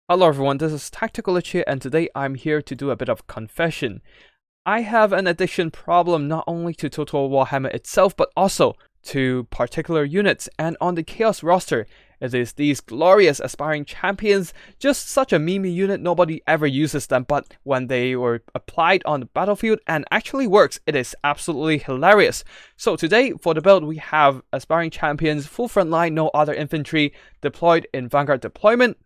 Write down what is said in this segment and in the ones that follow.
Hello everyone, this is Tactical Lich here, and today I'm here to do a bit of confession. I have an addiction problem not only to Total War Warhammer itself, but also to particular units, and on the Chaos roster, it is these glorious aspiring champions, just such a memey unit, nobody ever uses them, but when they were applied on the battlefield and actually works, it is absolutely hilarious. So today, for the build, we have aspiring champions, full front line, no other infantry, deployed in Vanguard deployment.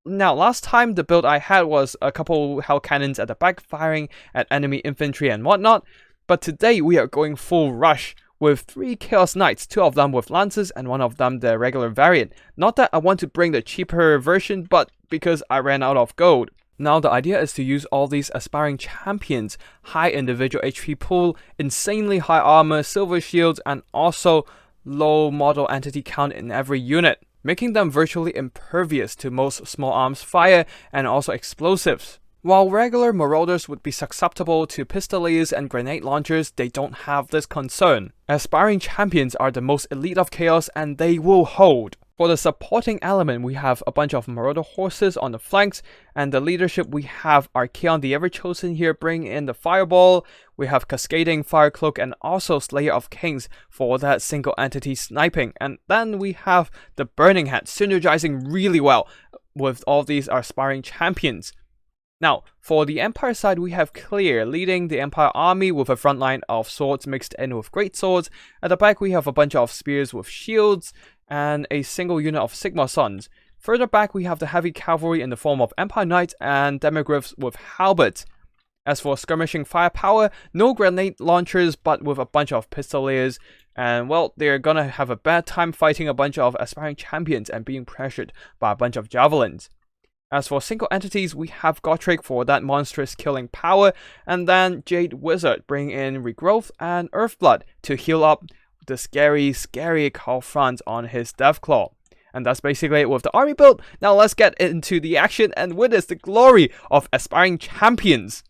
Now, last time the build I had was a couple hell cannons at the back firing at enemy infantry and whatnot, but today we are going full rush with 3 Chaos Knights, 2 of them with lances and 1 of them the regular variant. Not that I want to bring the cheaper version, but because I ran out of gold. Now the idea is to use all these aspiring champions, high individual HP pool, insanely high armor, silver shields, and also low model entity count in every unit, making them virtually impervious to most small arms fire and also explosives. While regular marauders would be susceptible to pistoliers and grenade launchers, they don't have this concern. Aspiring champions are the most elite of chaos and they will hold. For the supporting element, we have a bunch of marauder horses on the flanks, and the leadership we have Archaon the Ever-Chosen here bringing in the fireball. We have Cascading Firecloak and also Slayer of Kings for that single entity sniping. And then we have the Burning Hat synergizing really well with all these aspiring champions. Now, for the Empire side, we have Clear leading the Empire army with a front line of swords mixed in with great swords. At the back, we have a bunch of spears with shields and a single unit of Sigma Suns. Further back, we have the heavy cavalry in the form of Empire Knights and Demigryphs with halberds. As for skirmishing firepower, no grenade launchers, but with a bunch of pistoliers. And well, they're gonna have a bad time fighting a bunch of aspiring champions and being pressured by a bunch of javelins. As for single entities, we have Gotrek for that monstrous killing power, and then Jade Wizard bring in Regrowth and Earthblood to heal up the scary Carl Franz on his Deathclaw. And that's basically it with the army build. Now let's get into the action and witness the glory of aspiring champions.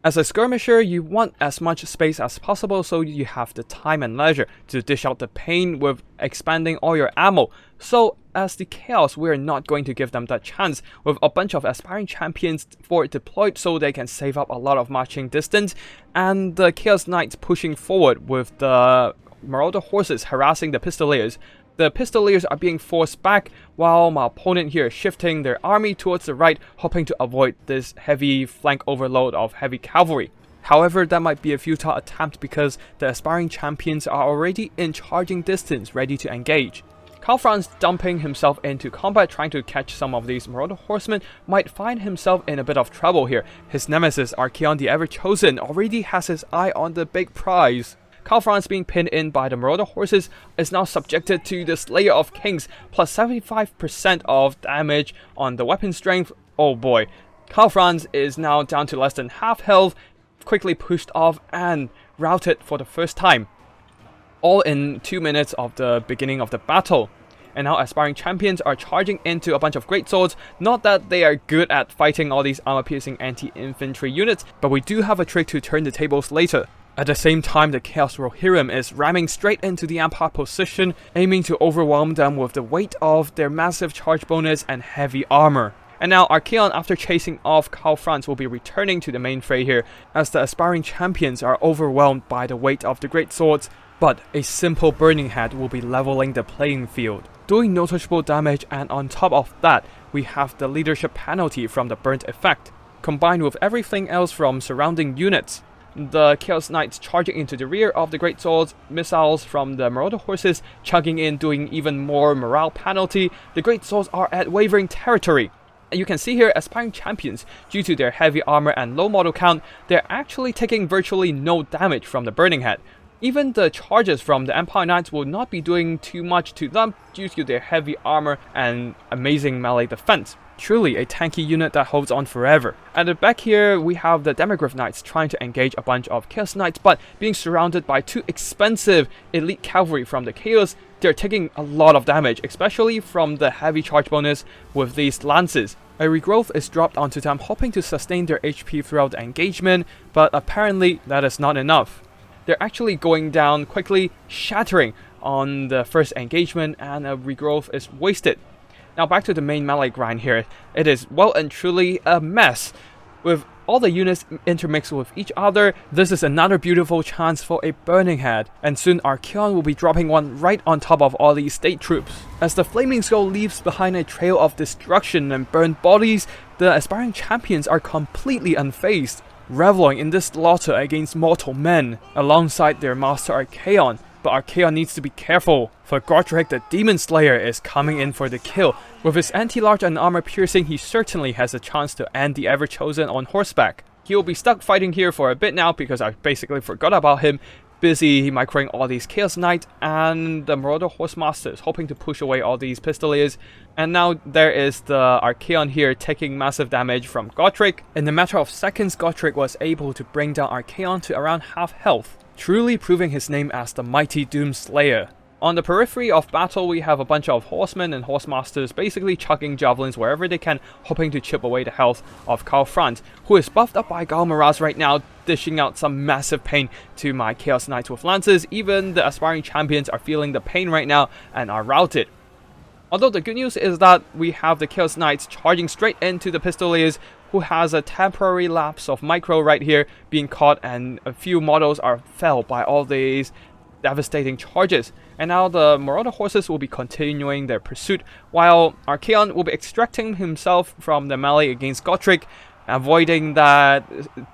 As a skirmisher, you want as much space as possible so you have the time and leisure to dish out the pain with expanding all your ammo. So as the Chaos, we're not going to give them that chance with a bunch of aspiring champions for deployed so they can save up a lot of marching distance, and the Chaos Knights pushing forward with the Marauder horses harassing the Pistoliers. The Pistoliers are being forced back, while my opponent here is shifting their army towards the right, hoping to avoid this heavy flank overload of heavy cavalry. However, that might be a futile attempt because the aspiring champions are already in charging distance, ready to engage. Carl Franz dumping himself into combat trying to catch some of these Marauder horsemen might find himself in a bit of trouble here. His nemesis Archaon the Ever-Chosen already has his eye on the big prize. Carl Franz being pinned in by the Marauder horses is now subjected to the Slayer of Kings plus 75% of damage on the weapon strength. Oh boy, Carl Franz is now down to less than half health, quickly pushed off and routed for the first time. All in 2 minutes of the beginning of the battle. And now aspiring champions are charging into a bunch of great swords. Not that they are good at fighting all these armor-piercing anti-infantry units, but we do have a trick to turn the tables later. At the same time, the Chaos Rohirrim is ramming straight into the Empire position, aiming to overwhelm them with the weight of their massive charge bonus and heavy armor. And now Archaon, after chasing off Carl Franz, will be returning to the main fray here, as the aspiring champions are overwhelmed by the weight of the great swords, but a simple Burning Hat will be leveling the playing field, doing noticeable damage, and on top of that, we have the leadership penalty from the burnt effect, combined with everything else from surrounding units. The Chaos Knights charging into the rear of the great swords, missiles from the Marauder horses chugging in, doing even more morale penalty. The great swords are at wavering territory. And you can see here, aspiring champions, due to their heavy armor and low model count, they're actually taking virtually no damage from the Burning Hat. Even the charges from the Empire Knights will not be doing too much to them due to their heavy armor and amazing melee defense. Truly a tanky unit that holds on forever. At the back here, we have the Demigryph Knights trying to engage a bunch of Chaos Knights, but being surrounded by 2 expensive elite cavalry from the Chaos, they're taking a lot of damage, especially from the heavy charge bonus with these lances. A regrowth is dropped onto them, hoping to sustain their HP throughout the engagement, but apparently that is not enough. They're actually going down quickly, shattering on the first engagement, and a regrowth is wasted. Now back to the main melee grind here. It is well and truly a mess. With all the units intermixed with each other, this is another beautiful chance for a burning head, and soon Archaon will be dropping one right on top of all these state troops. As the flaming skull leaves behind a trail of destruction and burned bodies, the aspiring champions are completely unfazed, reveling in this slaughter against mortal men, alongside their master Archaon. But Archaon needs to be careful, for Godric the Demon Slayer is coming in for the kill. With his anti-large and armor piercing, he certainly has a chance to end the Ever-Chosen on horseback. He'll be stuck fighting here for a bit now because I basically forgot about him, busy microing all these Chaos Knights and the Marauder Horsemasters, hoping to push away all these Pistoliers. And now there is the Archaon here taking massive damage from Godric. In a matter of seconds, Godric was able to bring down Archaon to around half health, truly proving his name as the mighty Doom Slayer. On the periphery of battle, we have a bunch of horsemen and horsemasters basically chucking javelins wherever they can, hoping to chip away the health of Karl Franz, who is buffed up by Galmaraz right now, dishing out some massive pain to my Chaos Knights with lances. Even the aspiring champions are feeling the pain right now and are routed. Although the good news is that we have the Chaos Knights charging straight into the Pistoliers, who has a temporary lapse of micro right here being caught, and a few models are felled by all these devastating charges. And now the Marauder horses will be continuing their pursuit, while Archaon will be extracting himself from the melee against Godric, avoiding that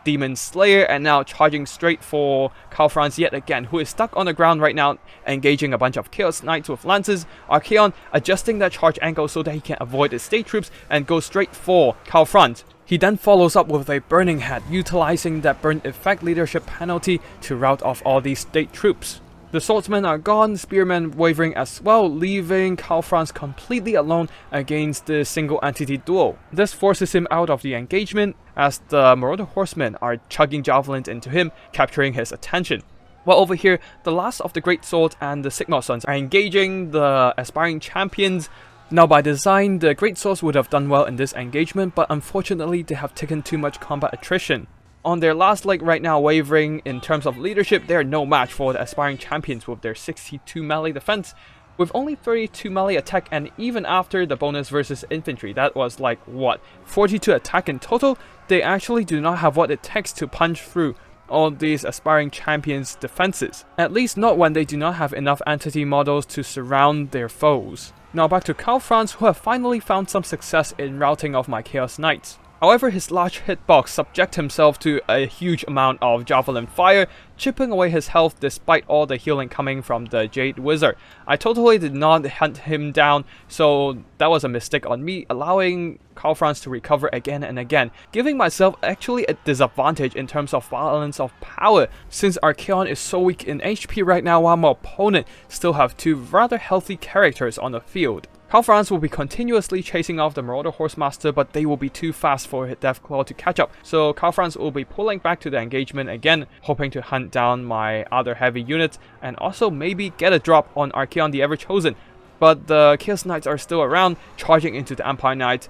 Demon Slayer, and now charging straight for Karl Franz yet again, who is stuck on the ground right now, engaging a bunch of Chaos Knights with lances. Archaon adjusting that charge angle so that he can avoid the state troops and go straight for Karl Franz. He then follows up with a Burning Head, utilizing that burn effect leadership penalty to rout off all these state troops. The swordsmen are gone, spearmen wavering as well, leaving Karl Franz completely alone against the single entity duo. This forces him out of the engagement as the Marauder horsemen are chugging javelins into him, capturing his attention. While over here, the last of the Great Swords and the Sigma Sons are engaging the aspiring champions. Now by design, the Great Swords would have done well in this engagement, but unfortunately they have taken too much combat attrition. On their last leg right now, wavering in terms of leadership, they are no match for the aspiring champions with their 62 melee defense. With only 32 melee attack, and even after the bonus versus infantry, that was like what, 42 attack in total, they actually do not have what it takes to punch through all these aspiring champions' defenses. At least not when they do not have enough entity models to surround their foes. Now back to Karl Franz, who have finally found some success in routing off my Chaos Knights. However, his large hitbox subject himself to a huge amount of javelin fire, chipping away his health despite all the healing coming from the Jade Wizard. I totally did not hunt him down, so that was a mistake on me, allowing Karl Franz to recover again and again, giving myself actually a disadvantage in terms of balance of power, since Archaon is so weak in HP right now while my opponent still have two rather healthy characters on the field. Karl Franz will be continuously chasing off the Marauder Horsemaster, but they will be too fast for Deathclaw to catch up, so Karl Franz will be pulling back to the engagement again, hoping to hunt down my other heavy units, and also maybe get a drop on Archaon the Ever-Chosen. But the Chaos Knights are still around, charging into the Empire Knights.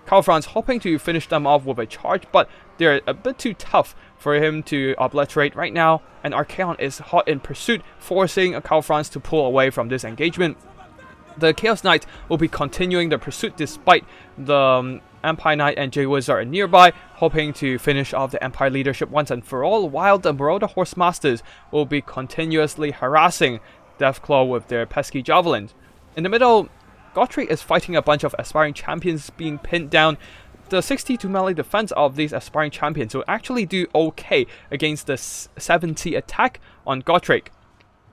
Karl Franz hoping to finish them off with a charge, but they're a bit too tough for him to obliterate right now, and Archaon is hot in pursuit, forcing Karl Franz to pull away from this engagement. The Chaos Knight will be continuing the pursuit despite the Empire Knight and Jade Wizard are nearby, hoping to finish off the Empire leadership once and for all, while the Marauder Horsemasters will be continuously harassing Deathclaw with their pesky javelins. In the middle, Godric is fighting a bunch of aspiring champions being pinned down. The 62 melee defense of these aspiring champions will actually do okay against the 70 attack on Godric,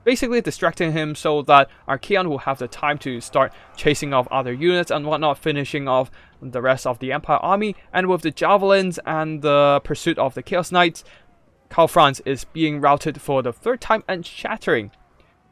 basically distracting him so that Archaon will have the time to start chasing off other units and whatnot, finishing off the rest of the Empire army. And with the javelins and the pursuit of the Chaos Knights, Karl Franz is being routed for the third time and shattering.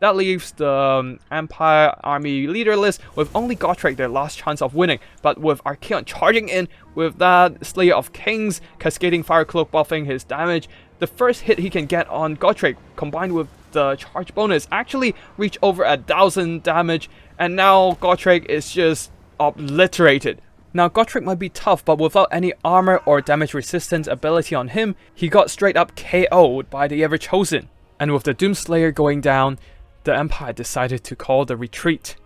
That leaves the Empire army leaderless, with only Godric their last chance of winning. But with Archaon charging in with that Slayer of Kings, Cascading Fire Cloak buffing his damage, the first hit he can get on Godric, combined with the charge bonus, actually reach over 1,000 damage, and now Godric is just obliterated. Now Godric might be tough, but without any armor or damage resistance ability on him, he got straight up KO'd by the Ever-Chosen. And with the Doomslayer going down, the Empire decided to call the retreat.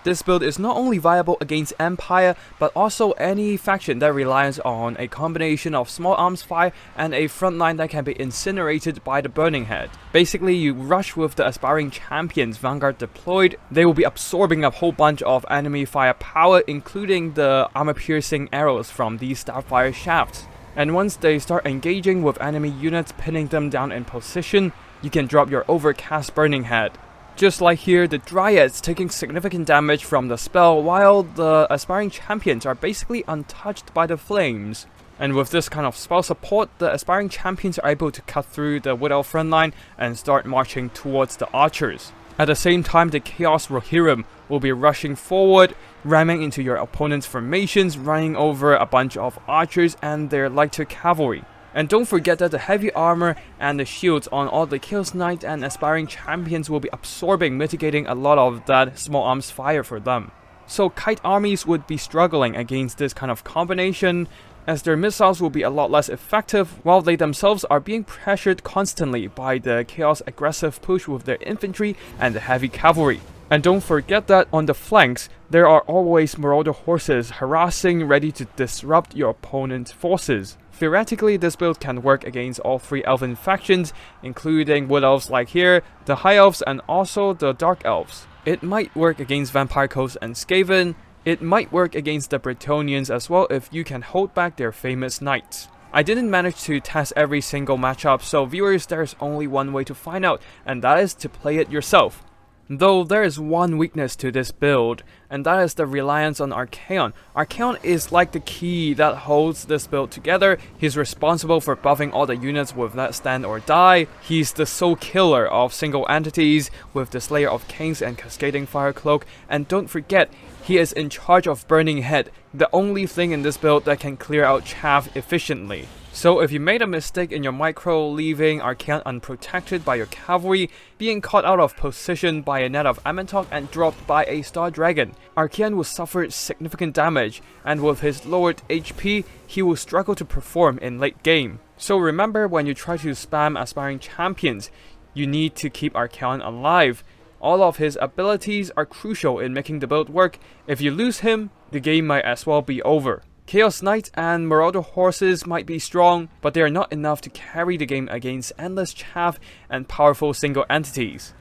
This build is not only viable against Empire, but also any faction that relies on a combination of small arms fire and a frontline that can be incinerated by the Burning Head. Basically, you rush with the Aspiring Champions Vanguard deployed, they will be absorbing a whole bunch of enemy firepower, including the armor-piercing arrows from these Starfire shafts. And once they start engaging with enemy units, pinning them down in position, you can drop your Overcast Burning Head. Just like here, the Dryads taking significant damage from the spell, while the Aspiring Champions are basically untouched by the flames. And with this kind of spell support, the Aspiring Champions are able to cut through the Wood Elf frontline and start marching towards the archers. At the same time, the Chaos Rohirrim will be rushing forward, ramming into your opponent's formations, running over a bunch of archers and their lighter cavalry. And don't forget that the heavy armor and the shields on all the Chaos Knight and Aspiring Champions will be absorbing, mitigating a lot of that small arms fire for them. So kite armies would be struggling against this kind of combination, as their missiles will be a lot less effective, while they themselves are being pressured constantly by the Chaos aggressive push with their infantry and the heavy cavalry. And don't forget that on the flanks, there are always Marauder horses harassing, ready to disrupt your opponent's forces. Theoretically, this build can work against all three Elven factions, including Wood Elves like here, the High Elves, and also the Dark Elves. It might work against Vampire Coast and Skaven. It might work against the Bretonnians as well if you can hold back their famous knights. I didn't manage to test every single matchup, so viewers, there's only one way to find out, and that is to play it yourself. Though there is one weakness to this build, and that is the reliance on Archaon. Archaon is like the key that holds this build together. He's responsible for buffing all the units with Let Stand or Die. He's the sole killer of single entities with the Slayer of Kings and Cascading Fire Cloak. And don't forget, he is in charge of Burning Head, the only thing in this build that can clear out chaff efficiently. So if you made a mistake in your micro, leaving Archaon unprotected by your cavalry, being caught out of position by a net of Amentok and dropped by a Star Dragon, Archaon will suffer significant damage, and with his lowered HP, he will struggle to perform in late game. So remember, when you try to spam Aspiring Champions, you need to keep Archaon alive. All of his abilities are crucial in making the build work. If you lose him, the game might as well be over. Chaos Knight and Marauder horses might be strong, but they are not enough to carry the game against endless chaff and powerful single entities.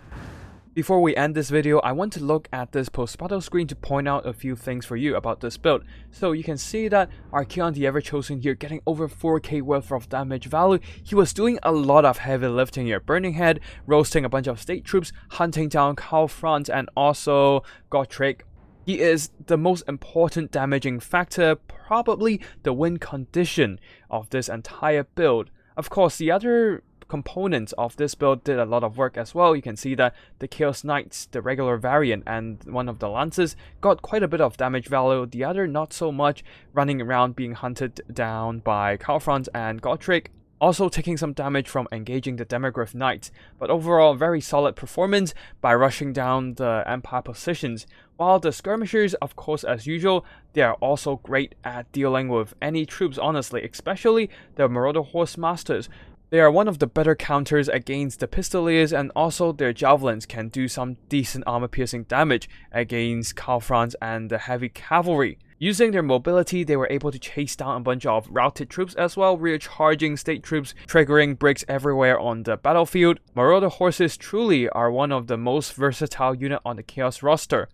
Before we end this video, I want to look at this post-battle screen to point out a few things for you about this build. So you can see that Archaon the Ever-Chosen here getting over 4k worth of damage value. He was doing a lot of heavy lifting here, Burning Head, roasting a bunch of state troops, hunting down Calfront and also Gotrek. He is the most important damaging factor, probably the win condition of this entire build. Of course, the other components of this build did a lot of work as well. You can see that the Chaos Knights, the regular variant, and one of the Lances got quite a bit of damage value. The other not so much, running around being hunted down by Calfront and Gotrek. Also taking some damage from engaging the Demogryph Knights, but overall very solid performance by rushing down the Empire positions. While the Skirmishers, of course as usual, they are also great at dealing with any troops honestly, especially the Marauder Horse Masters. They are one of the better counters against the Pistoliers, and also their Javelins can do some decent armor-piercing damage against Calfront and the heavy cavalry. Using their mobility, they were able to chase down a bunch of routed troops as well, rear-charging state troops, triggering breaks everywhere on the battlefield. Marauder horses truly are one of the most versatile unit on the Chaos roster.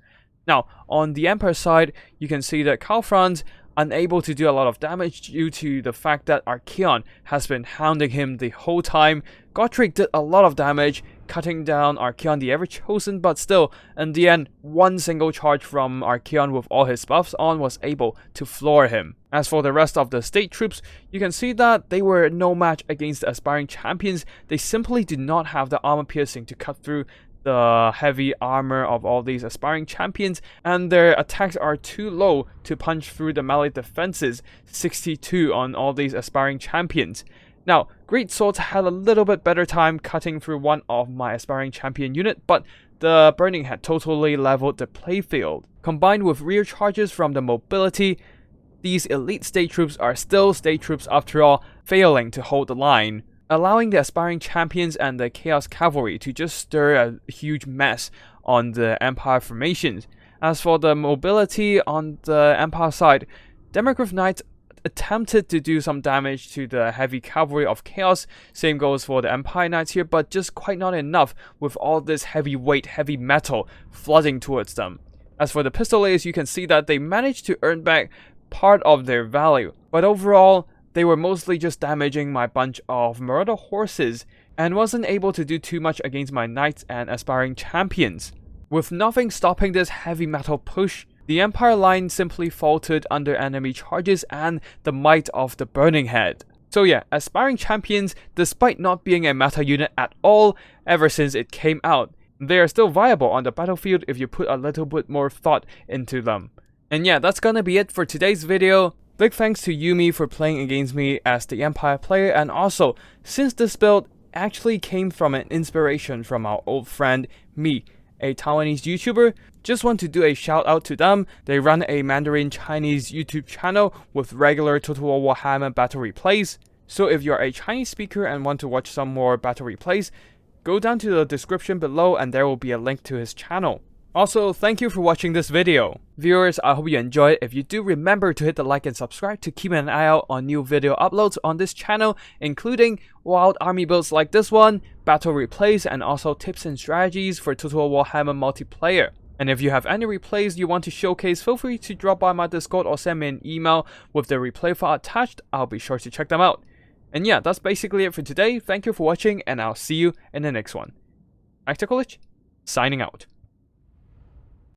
Now, on the Empire side, you can see that Calfront unable to do a lot of damage due to the fact that Archaon has been hounding him the whole time. Gotrek did a lot of damage, cutting down Archaon the Ever-Chosen, but still, in the end, one single charge from Archaon with all his buffs on was able to floor him. As for the rest of the state troops, you can see that they were no match against the Aspiring Champions. They simply did not have the armor piercing to cut through the heavy armor of all these Aspiring Champions, and their attacks are too low to punch through the melee defenses, 62 on all these Aspiring Champions. Now, Great Swords had a little bit better time cutting through one of my Aspiring Champion unit, but the Burning Head totally leveled the playfield. Combined with rear charges from the mobility, these elite state troops are still state troops after all, failing to hold the line, allowing the Aspiring Champions and the Chaos Cavalry to just stir a huge mess on the Empire formations. As for the mobility on the Empire side, Demigryph Knights attempted to do some damage to the heavy cavalry of Chaos. Same goes for the Empire Knights here, but just quite not enough with all this heavy weight, heavy metal flooding towards them. As for the Pistoleers, you can see that they managed to earn back part of their value, but overall, they were mostly just damaging my bunch of Marauder horses and wasn't able to do too much against my Knights and Aspiring Champions. With nothing stopping this heavy metal push, the Empire line simply faltered under enemy charges and the might of the Burning Head. So yeah, Aspiring Champions, despite not being a meta unit at all ever since it came out, they are still viable on the battlefield if you put a little bit more thought into them. And yeah, that's gonna be it for today's video. Big thanks to Yumi for playing against me as the Empire player, and also, since this build actually came from an inspiration from our old friend Me, a Taiwanese YouTuber, just want to do a shout out to them. They run a Mandarin Chinese YouTube channel with regular Total War Warhammer battle replays. So if you're a Chinese speaker and want to watch some more battle replays, go down to the description below and there will be a link to his channel. Also, thank you for watching this video. Viewers, I hope you enjoyed. If you do, remember to hit the like and subscribe to keep an eye out on new video uploads on this channel, including wild army builds like this one, battle replays, and also tips and strategies for Total War Warhammer multiplayer. And if you have any replays you want to showcase, feel free to drop by my Discord or send me an email with the replay file attached. I'll be sure to check them out. And yeah, that's basically it for today. Thank you for watching, and I'll see you in the next one. Actor College, signing out.